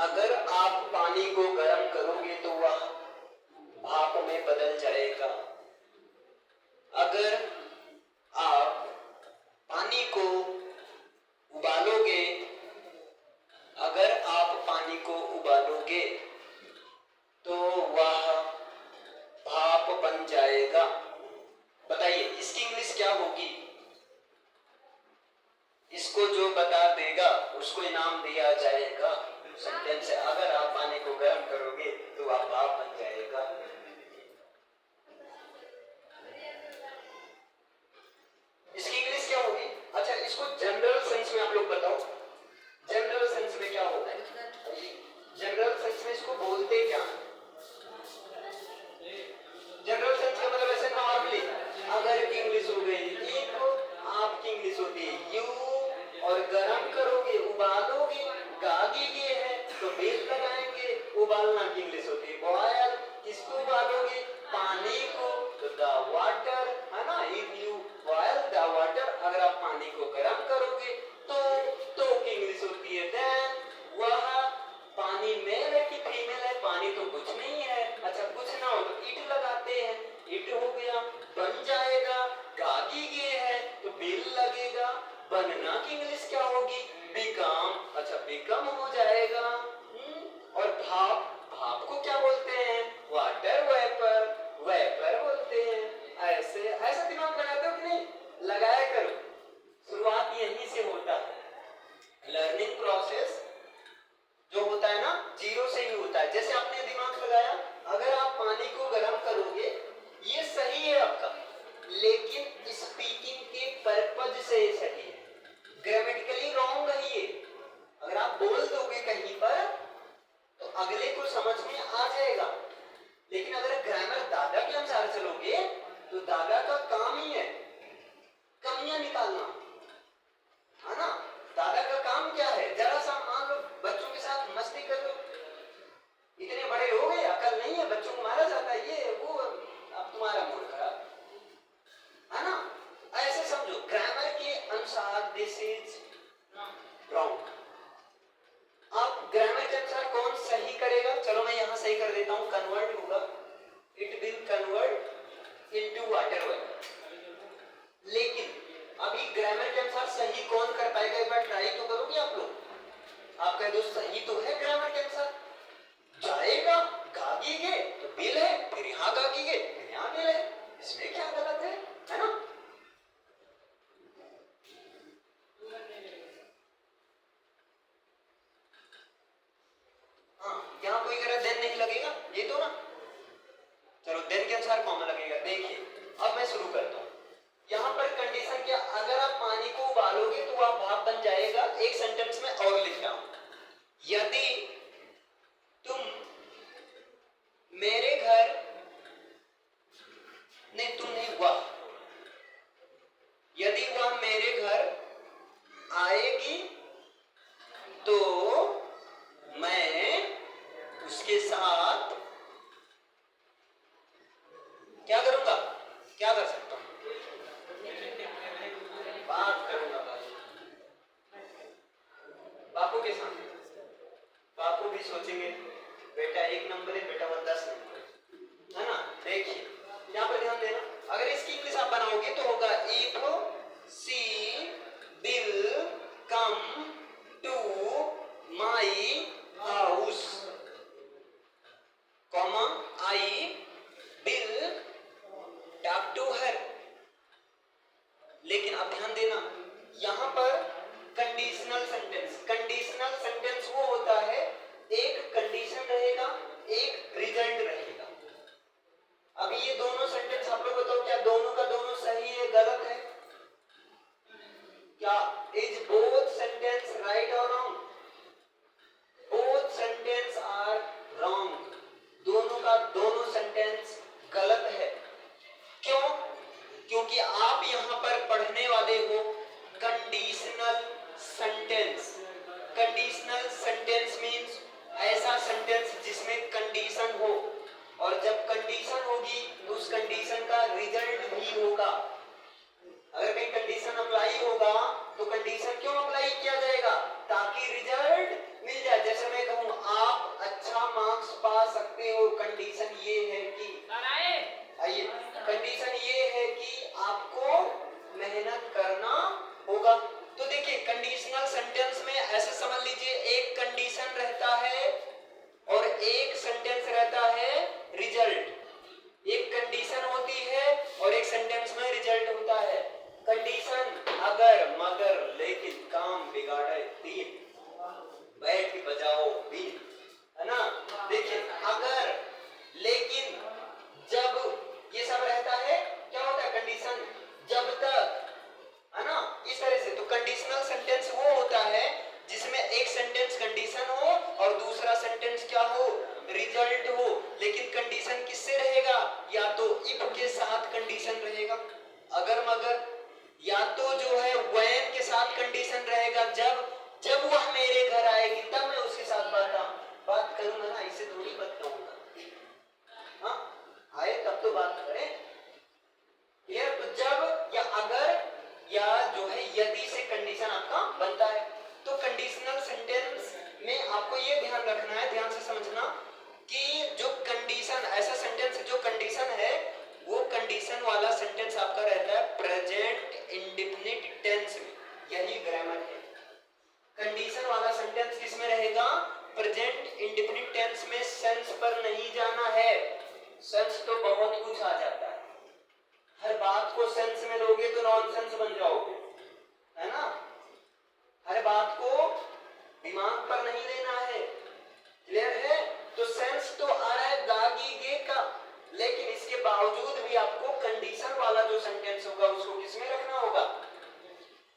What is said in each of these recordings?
अगर आप पानी को गर्म करोगे तो वह भाप में बदल जाएगा। अगर आप पानी को उबालोगे, अगर आप पानी को उबालोगे तो वह भाप बन जाएगा। बताइए इसकी इंग्लिश क्या होगी? इसको जो बता देगा उसको इनाम दिया जाएगा। सेंटेंस है, अगर आप पानी को गर्म करोगे तो वह भाप बन जाएगा। इसकी इंग्लिश क्या होगी? अच्छा, इसको जनरल सेंस में आप लोग बताओ, जनरल सेंस में क्या होता है? जनरल सेंस में इसको बोलते क्या? जनरल सेंस का मतलब ऐसे नॉर्मली अगर की इंग्लिश हो गई, एक आपकी इंग्लिश होती है यू, और गर्म करोगे, उबालोगे, गागेगे है तो बेल लगाएंगे, उबालना की इंग्लिश होती है बॉयल। किसको उबालोगे? पानी को, तो द वाटर, है ना, if you boil the water, अगर आप पानी को गर्म करोगे तो की इंग्लिश होती है देन। वह पानी मेल है कि फीमेल है? पानी तो कुछ नहीं है। अच्छा, कुछ ना हो तो इट लगाते हैं, इट हो गया, बन जाएगा, गागेगे है तो बेल लगेगा, बनना की इंग्लिश क्या होगी? बिकम। अच्छा, बिकम हो जाएगा। और भाप, भाप को क्या बोलते हैं? वाटर वेपर, वेपर बोलते हैं। ऐसे ऐसा दिमाग लगाते हो कि नहीं? लगाया करो, शुरुआत यहीं से होता है। लर्निंग प्रोसेस जो होता है ना, जीरो से ही होता है। जैसे आपने दिमाग लगाया, अगर आप पानी को गर्म करोगे, ये सही है आपका, लेकिन स्पीकिंग के पर्पज से सही है, ग्रामेटिकली रॉन्ग है ये। अगर आप बोल दोगे कहीं पर तो अगले को समझ में आ जाएगा, लेकिन अगर ग्रामर दादा के अनुसार चलोगे तो दादा का काम ही है कमियां निकालना, है ना। दादा का काम क्या है? जरा सा मान लो बच्चों के साथ मस्ती कर लो, इतने बड़े हो गए, अकल नहीं है, बच्चों को मारा जाता है, ये वो, अब तुम्हारा मूड खराब, है ना। ऐसे समझो, ग्रामर के अनुसार दिस इज रॉन्ग। अब ग्रामर के अनुसार कौन सही करेगा? चलो मैं यहां सही कर देता हूं, कन्वर्ट होगा, it will convert into water vapour. लेकिन अभी ग्रामर के अनुसार सही कौन कर पाएगा? एक बार ट्राई तो करोगे आप लोग। आप कह दो सही तो है ग्रामर के अनुसार, जाएगा, गागेगे तो बिल है, फिर यहां गागेगे फिर यहां बिल है, इसमें क्या गलत है ना। हाँ, यहाँ कोई कह रहा देन नहीं लगेगा, ये तो ना, चलो देन के अनुसार कॉमा लगेगा। देखिए अब मैं शुरू करता हूँ। यहाँ पर कंडीशन क्या? अगर आप पानी को उबालोगे तो वह भाप बन जाएगा। एक सेंटेंस में और लिख रहा हूं, यदि तुम मेरे घर, नहीं तुम नहीं, वह, यदि वह मेरे घर आएगी तो मैं उसके साथ क्या करूंगा? क्या कर सकता हूं? बात करूंगा बापू के सामने। बापू भी सोचेंगे बेटा 1 नंबर है, बेटा वो 10 नंबर है ना। देखिए यहाँ पर ध्यान देना, अगर इसकी इंग्लिश आप बनाओगे तो होगा if she will come to my house, comma I will talk to her. लेकिन अब ध्यान देना, यहां पर कंडीशनल सेंटेंस, कंडीशनल सेंटेंस वो होता है एक कंडीशन रहेगा, एक रिजल्ट रहेगा। अभी ये दोनों सेंटेंस आप लोग बताओ, क्या दोनों का दोनों सही है, गलत है? क्या इज बोथ सेंटेंस राइट और wrong? Both sentence are wrong, दोनों का दोनों सेंटेंस गलत है। क्यों? क्योंकि आप यहां पर पढ़ने वाले हो कंडीशनल सेंटेंस। कंडीशनल कंडीशन रहता है और एक सेंटेंस रहता है रिजल्ट। एक कंडीशन होती है और एक सेंटेंस में रिजल्ट होता है। कंडीशन अगर मगर लेकिन काम बिगाड़े तीन, बैठ के बजाओ बीन, है ना। देखिए अगर लेकिन जब ये सब रहता है, क्या होता है कंडीशन, जब तक, है ना, इस तरह से। तो कंडीशनल सेंटेंस वो होता है जिसमें एक सेंटेंस कंडीशन हो और दूसरा सेंटेंस क्या हो, रिजल्ट हो। लेकिन कंडीशन किससे रहेगा, या तो इफ के साथ कंडीशन रहेगा अगर मगर, या तो जो है व्हेन के साथ कंडीशन रहेगा, जब वह मेरे घर आएगी तब मैं उसके साथ बात करूंगा ना, इससे थोड़ी बात कहूंगा। हाँ, आए तब तो बात करें। क्लियर। तो जब या अगर या जो है यदि से कंडीशन आपका बनता है। तो कंडीशनल सेंटेंस में आपको ये ध्यान रखना है, ध्यान से समझना कि जो कंडीशन, ऐसा सेंटेंस जो कंडीशन है वो कंडीशन वाला सेंटेंस आपका रहता है प्रेजेंट इंडेफिनिट टेंस में। यही ग्रामर है। कंडीशन वाला सेंटेंस किसमें रहेगा, प्रेजेंट इंडेफिनिट टेंस में। सेंस पर नहीं जाना है, सेंस तो बहुत कुछ आ जाता है। हर बात को सेंस में लोगे तो नॉनसेंस बन जाओगे, है ना। हर बात को दिमाग पर नहीं लेना है। क्लियर है। तो सेंस तो आ रहा है गागी गे का, लेकिन इसके बावजूद भी आपको कंडीशन वाला जो सेंटेंस होगा उसको किसमें रखना होगा,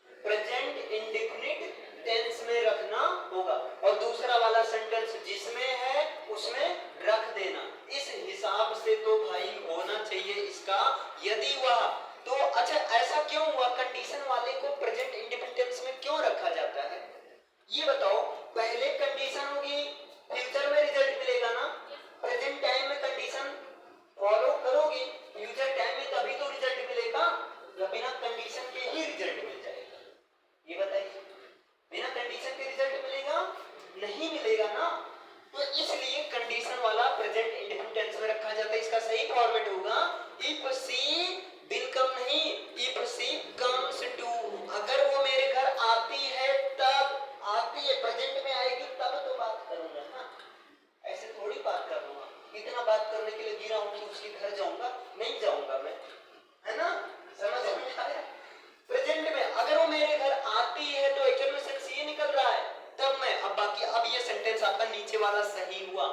प्रेजेंट इंडेफिनिट टेंस में रखना होगा। और दूसरा वाला सेंटेंस जिसमें है उसमें रख देना। इस हिसाब से तो भाई होना चाहिए इसका। यदि वह तो अच्छा, ऐसा क्यों हुआ, कंडीशन वाले को प्रेजेंट इंडेफिनिट टेंस में क्यों रखा जाता है, ये बताओ। पहले कंडीशन होगी, फ्यूचर में रिजल्ट मिलेगा ना। प्रेजेंट टाइम में कंडीशन फॉलो करोगे, फ्यूचर टाइम में तभी तो रिजल्ट मिलेगा, या बिना कंडीशन के ही रिजल्ट मिल जाएगा, ये बताइए। बिना कंडीशन के रिजल्ट मिलेगा, नहीं मिलेगा ना। तो इसलिए कंडीशन वाला प्रेजेंट इंडेफिनिट टेंस में रखा जाता है। इसका सही फॉर्मेट होगा इफ सी विल कम, नहीं इफ सी कम्स टू। अगर वो मेरे घर आती है, तब आती है, प्रेजेंट में आएगी तब तो बात करूंगा ना, ऐसे थोड़ी बात कर लूंगा। इतना बात करने के लिए गिरा हूं कि उसके घर जाऊंगा, नहीं जाऊंगा मैं, है ना। समझ में आया। प्रेजेंट में अगर वो मेरे घर आती है तो एक्चुअल में सेंस ये निकल रहा है तब मैं, अब बाकी अब ये सेंटेंस आपका नीचे वाला सही हुआ।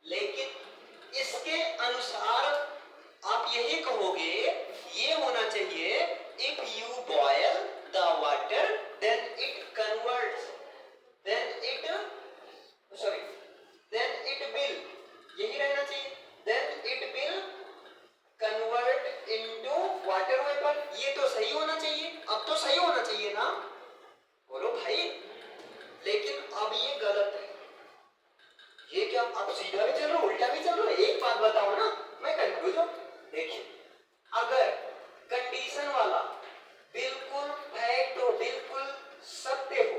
लेकिन इसके अनुसार आप यही कहोगे, ये होना चाहिए if you boil the water then it converts, then it will, यही रहना चाहिए, then it will convert into water vapour. ये तो सही होना चाहिए, अब तो सही होना चाहिए ना, बोलो भाई। लेकिन अब ये गलत है। ये क्या आप सीधा भी चल रहे हो, उल्टा भी चल रहे हो, एक बात बताओ ना, मैं कंफ्यूज हूं। देखिए अगर कंडीशन वाला बिल्कुल फैक्ट हो, बिल्कुल सत्य हो,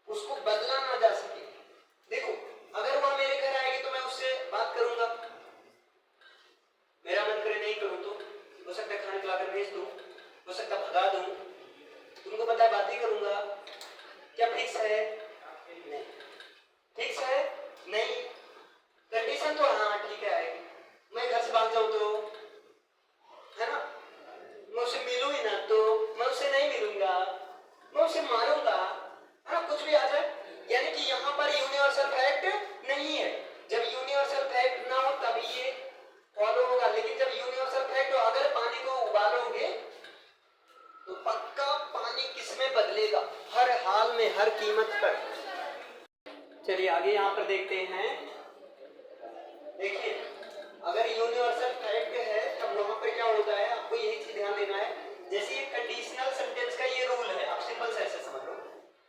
उसको बदला ना जा सके। देखो अगर वह मेरे घर आएगी तो मैं उससे बात करूंगा, मेरा मन करे नहीं करूं तो हो सकता है खाने खिलाकर भेज दूं, हो सकता है भगा दूं, तुमको पता है बात ही करूंगा। क्या फिक्स है, नहीं फिक्स है, नहीं। कंडीशन तो हाँ ठीक है आएगी, मैं घर से भाग जाऊं तो, है ना, मैं उससे मिलूं ही ना तो मैं उससे नहीं मिलूंगा, मैं उससे मारूंगा, है ना, कुछ भी आ जाए। यानी कि यहाँ पर यूनिवर्सल फैक्ट नहीं है। जब यूनिवर्सल फैक्ट ना हो तभी ये फॉलो होगा। लेकिन जब यूनिवर्सल फैक्ट हो, अगर पानी को उबालोगे तो पक्का पानी किसमें बदलेगा, हर हाल में, हर कीमत पर। चलिए आगे यहाँ पर देखते हैं। देखिए अगर यूनिवर्सल फैक्ट है तब वहां पर क्या होता है, आपको यही चीज ध्यान देना है। जैसे ये कंडीशनल सेंटेंस का ये रूल है, आप सिंपल से ऐसे समझ लो।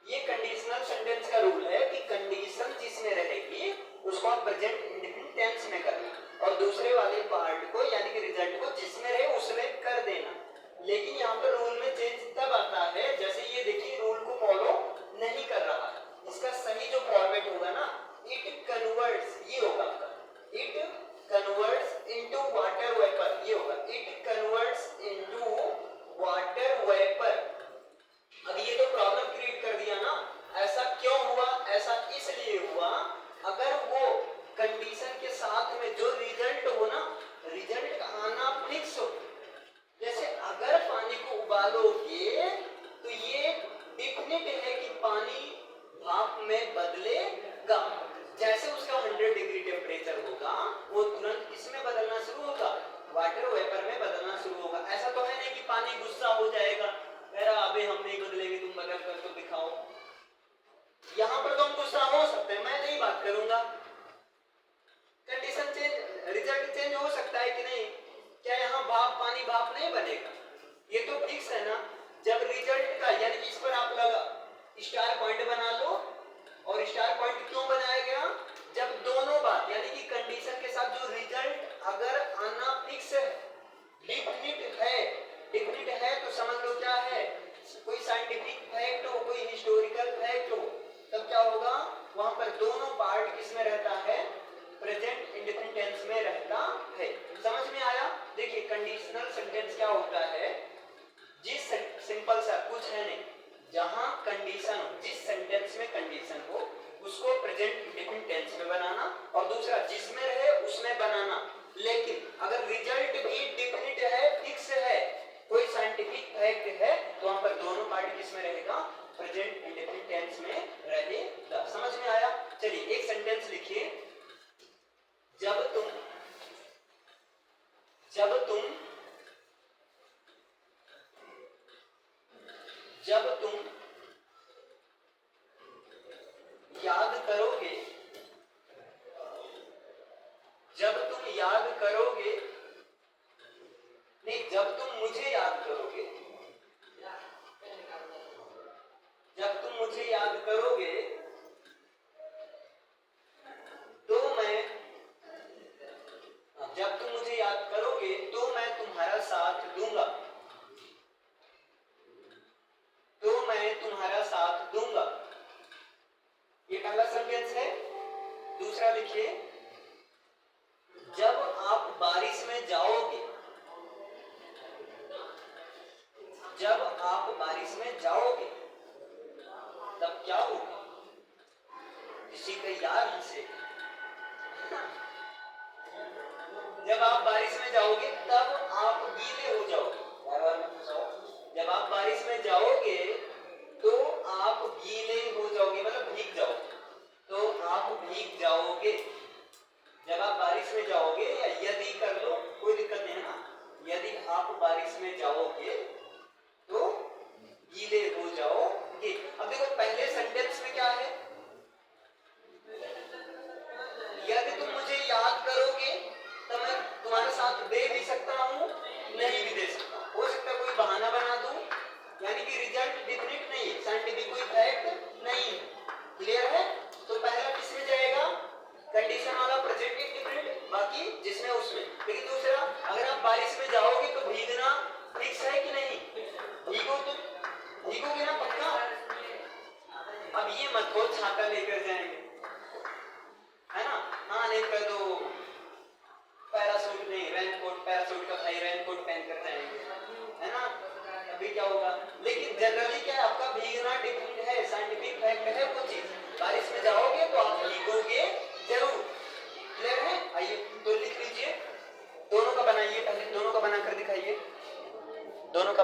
ये कंडीशनल सेंटेंस का रूल है कि कंडीशन जिसमें रहेगी उसको आप प्रेजेंट इंडेफिनिट टेंस में करना और दूसरे वाले पार्ट को यानी कि रिजल्ट को जिसमें रहे उसमें कर देना। लेकिन यहाँ पर रूल में चेंज तब आता है जैसे ये देखिए रूल को फॉलो नहीं कर रहा है। इसका सही जो फॉर्मेट होगा ना, इट कन्वर्ट्स, ये होगा आपका, it converts into water vapour, ये होगा, it converts into water vapour. अब ये तो प्रॉब्लम क्रिएट कर दिया ना, ऐसा क्यों हुआ में बदलेगा। जैसे उसका 100 डिग्री टेम्परेचर होगा वो तुरंत किसमें बदलना शुरू होगा, वाटर वेपर में बदलना शुरू होगा। ऐसा तो है नहीं कि पानी गुस्सा हो जाएगा, मेरा अबे हम नहीं बदलेंगे, तुम बदल कर तो दिखाओ। यहाँ पर तो हम गुस्सा हो सकते हैं, मैं नहीं बात करूंगा। कंडीशन चेंज, रिजल्ट चेंज हो सकता है कि नहीं? क्या यहाँ भाप पानी भाप नहीं बनेगा? ये तो फिक्स है ना। जब रिजल्ट का यानी कि इस पर आप लगा स्टार पॉइंट बना लो। और स्टार पॉइंट क्यों बनाया गया? जब दोनों बात यानी कि कंडीशन के साथ जो रिजल्ट अगर आना फिक्स है, डिफिनिट है तो समझ लो क्या है, कोई साइंटिफिक फैक्ट हो, कोई हिस्टोरिकल फैक्ट हो, तब क्या होगा वहां पर दोनों पार्ट किसमें रहता है, प्रेजेंट इंडेफिनिट टेंस में रहता है। समझ में आया? देखिए कंडीशनल सेंटेंस क्या होता है, जिस सिंपल सा कुछ है नहीं, जहां कंडीशन हो, जिस सेंटेंस में कंडीशन हो उसको प्रेजेंट इंडेफिनिट टेंस में बनाना, और दूसरा जिसमें रहे उसमें बनाना। लेकिन अगर रिजल्ट भी डिफिनिट है, फिक्स है, कोई साइंटिफिक फैक्ट है, तो वहां पर दोनों पार्ट किसमें रहेगा, प्रेजेंट इंडेफिनिट टेंस में रहेगा। समझ में आया? चलिए एक सेंटेंस लिखिए, जब तुम याद करोगे, जब तुम याद करोगे, नहीं जब तुम मुझे याद करोगे, जब तुम मुझे याद करोगे तो मैं, जब तुम मुझे याद करोगे तो मैं तुम्हारा साथ दूंगा, तो मैं तुम्हारा साथ दूंगा। ये पहला सेंटेंस है। दूसरा लिखिए, जब आप बारिश में जाओगे, जब आप बारिश में जाओगे तब क्या होगा, किसी का यार हंसे। जब आप बारिश में जाओगे तब आप गीले हो जाओगे। जब आप बारिश में जाओगे तो आप गीले हो जाओगे, मतलब भीग जाओगे, तो आप भीग जाओगे। जब आप बारिश में जाओगे, या यदि कर लो, कोई दिक्कत नहीं है ना, यदि आप बारिश में जाओगे तो गीले हो जाओगे। अब देखो पहले सेंटेंस में क्या है, यदि तुम मुझे याद करोगे तो मैं तुम्हारे साथ दे भी सकता हूँ, नहीं भी दे सकता, हो सकता है कोई बहाना बना दूं, यानी कि रिजल्ट डिफिनिट नहीं है, साइंटिफिक कोई फैक्ट नहीं है। क्लियर है? तो पहला किसमें जाएगा, कंडीशन वाला प्रेजेंट इंडेफिनिट, बाकी जिसमें उसमें। लेकिन दूसरा, अगर आप बारिश में जाओगे तो भीगना फिक्स है कि नहीं, भीगोगे ना पक्का। अब ये मत हो छाता लेकर जाएंगे, है ना, हाँ नहीं कर दो पैरासूट, नहीं रेनकोट, पैरासूट का भाई रेनकोट पहन कर जाएंगे, है ना, अभी क्या होगा। लेकिन जनरली क्या है, आपका भीगना डिफिनिट है, साइंटिफिक फैक्ट है वो चीज। बारिश में जाओगे तो आप भीगोगे जरूर। क्लियर है? आइए तो लिख लीजिए, दोनों का बनाइए, पहले दोनों का बनाकर दिखाइए, दोनों का